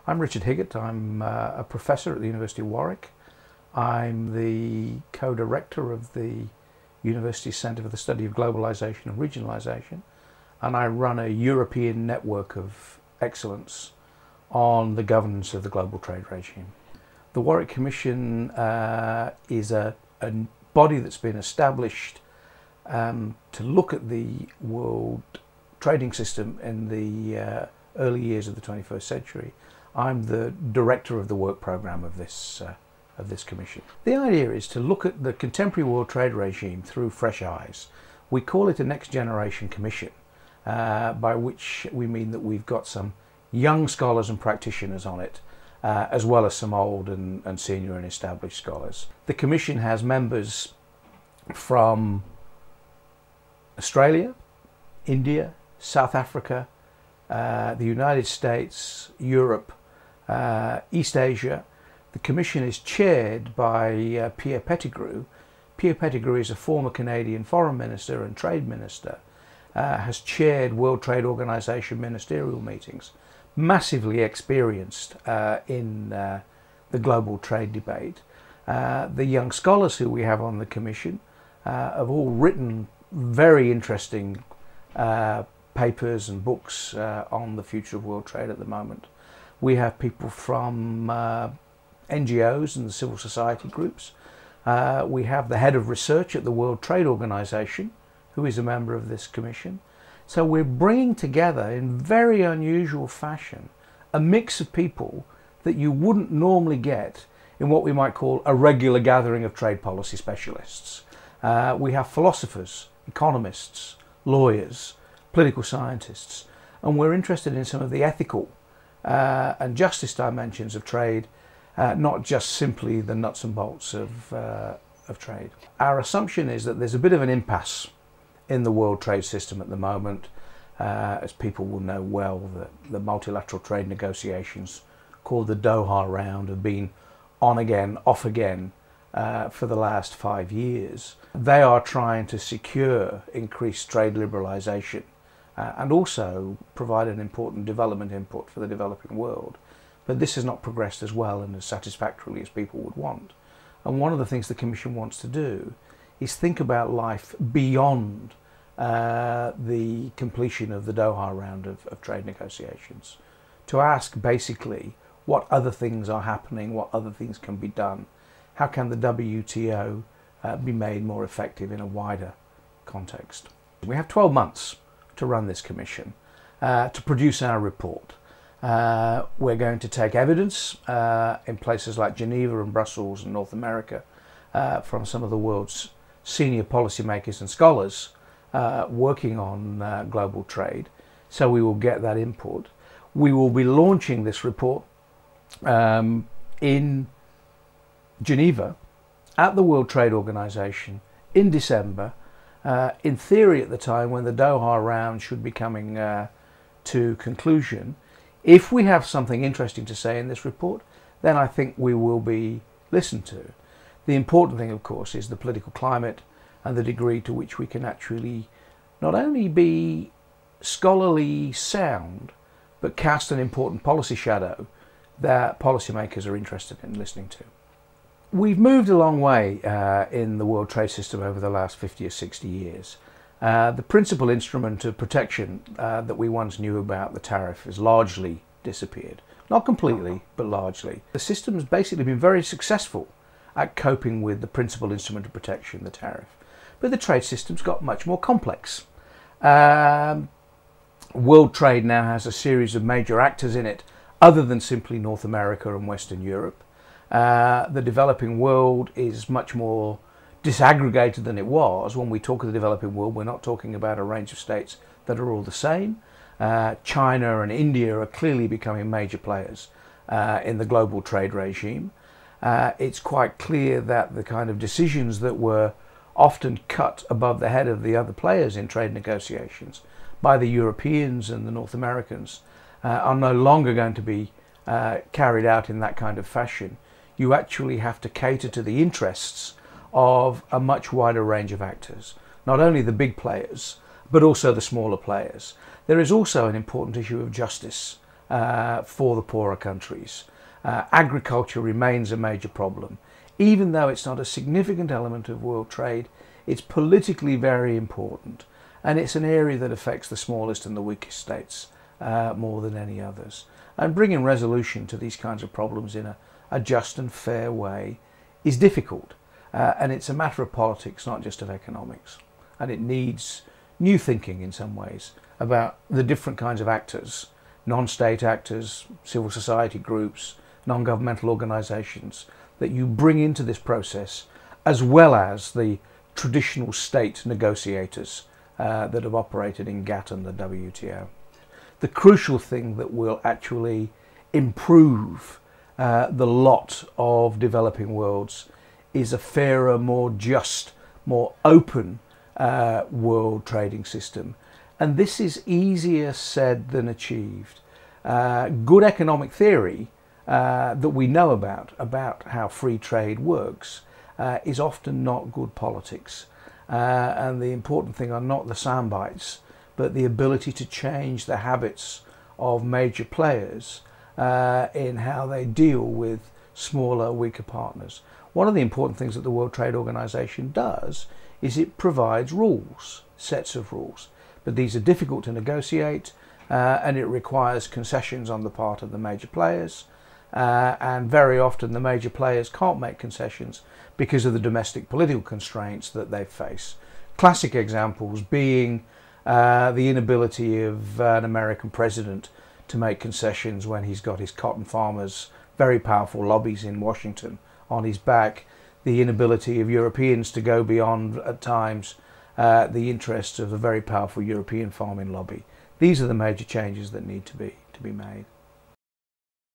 I'm Richard Higgott. I'm a professor at the University of Warwick. I'm the co-director of the University's Centre for the Study of Globalisation and Regionalisation, and I run a European network of excellence on the governance of the global trade regime. The Warwick Commission is a body that's been established to look at the world trading system in the early years of the 21st century. I'm the director of the work programme of this commission. The idea is to look at the contemporary world trade regime through fresh eyes. We call it a next generation commission, by which we mean that we've got some young scholars and practitioners on it, as well as some old and senior and established scholars. The commission has members from Australia, India, South Africa, the United States, Europe, East Asia. The commission is chaired by Pierre Pettigrew. Pierre Pettigrew is a former Canadian foreign minister and trade minister, has chaired World Trade Organization ministerial meetings, massively experienced in the global trade debate. The young scholars who we have on the commission have all written very interesting papers and books on the future of world trade at the moment. We have people from NGOs and the civil society groups. We have the head of research at the World Trade Organization, who is a member of this commission. So we're bringing together in very unusual fashion a mix of people that you wouldn't normally get in what we might call a regular gathering of trade policy specialists. We have philosophers, economists, lawyers, political scientists, and we're interested in some of the ethical and justice dimensions of trade, not just simply the nuts and bolts of trade. Our assumption is that there's a bit of an impasse in the world trade system at the moment. As people will know well, that the multilateral trade negotiations called the Doha round have been on again, off again for the last 5 years. They are trying to secure increased trade liberalisation and also provide an important development input for the developing world. But this has not progressed as well and as satisfactorily as people would want. And one of the things the Commission wants to do is think about life beyond the completion of the Doha round of trade negotiations. To ask basically what other things are happening, what other things can be done, how can the WTO be made more effective in a wider context. We have 12 months to run this commission to produce our report. We're going to take evidence in places like Geneva and Brussels and North America from some of the world's senior policymakers and scholars working on global trade. So we will get that input. We will be launching this report in Geneva at the World Trade Organization in December, in theory at the time when the Doha round should be coming to conclusion. If we have something interesting to say in this report, then I think we will be listened to. The important thing, of course, is the political climate and the degree to which we can actually not only be scholarly sound, but cast an important policy shadow that policymakers are interested in listening to. We've moved a long way in the world trade system over the last 50 or 60 years. The principal instrument of protection that we once knew about, the tariff, has largely disappeared. Not completely, but largely. The system has basically been very successful at coping with the principal instrument of protection, the tariff. But the trade system's got much more complex. World trade now has a series of major actors in it, other than simply North America and Western Europe. The developing world is much more disaggregated than it was. When we talk of the developing world, we're not talking about a range of states that are all the same. China and India are clearly becoming major players in the global trade regime. It's quite clear that the kind of decisions that were often cut above the head of the other players in trade negotiations by the Europeans and the North Americans are no longer going to be carried out in that kind of fashion. You actually have to cater to the interests of a much wider range of actors, not only the big players, but also the smaller players. There is also an important issue of justice for the poorer countries. Agriculture remains a major problem. Even though it's not a significant element of world trade, it's politically very important, and it's an area that affects the smallest and the weakest states more than any others. And bringing resolution to these kinds of problems in a just and fair way is difficult, and it's a matter of politics, not just of economics. And it needs new thinking in some ways about the different kinds of actors, non-state actors, civil society groups, non-governmental organisations, that you bring into this process, as well as the traditional state negotiators that have operated in GATT and the WTO. The crucial thing that will actually improve the lot of developing worlds is a fairer, more just, more open world trading system. And this is easier said than achieved. Good economic theory that we know about how free trade works is often not good politics. And the important thing are not the sound bites, but the ability to change the habits of major players in how they deal with smaller, weaker partners. One of the important things that the World Trade Organization does is it provides rules, sets of rules. But these are difficult to negotiate, and it requires concessions on the part of the major players. And very often the major players can't make concessions because of the domestic political constraints that they face. Classic examples being the inability of an American president to make concessions when he's got his cotton farmers, very powerful lobbies in Washington, on his back, the inability of Europeans to go beyond, at times, the interests of a very powerful European farming lobby. These are the major changes that need to be made.